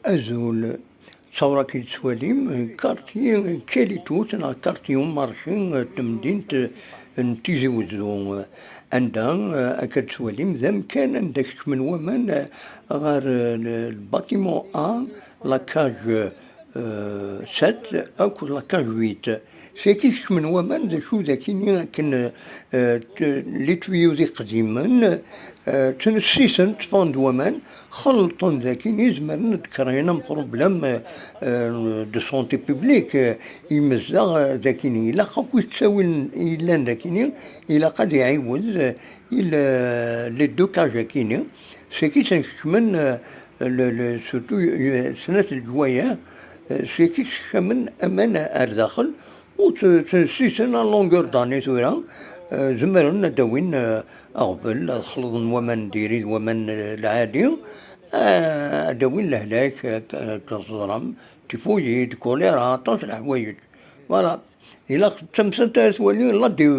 أزول ثورة كي تسواليم كارتي كاليتوت نا كارتيون مارشين تمدينت نتيجي وزو عندها كتسواليم ذم كان عندك من ومن غير الباتيمون لاكاج سات أو لاكاج ويت فيكيش من ومن ذا شو ذاكيني كن لي تويو ذي قديما تنسيسن تفاند ومن خلطن ذاكين يزمر نذكرين بروبلام دو سونتي بوبليك يمزغ ذاكيني إلا خاكو تساوي إلا ذاكيني إلا قد يعيوز إلا لي دو كاج كيني سيكي تنشمن سورتو سنة الجوايا سيكي تشمن أمانة أرداخل وتنسيسن لونغور داني ثورا زمرنا داوين أغبل خلطن ومن ديريد ومن العادي داوين لهلاك كالظلام تيفويد كوليرا طاس الحوايج فوالا إلا تمسنت ثوالي لا ديو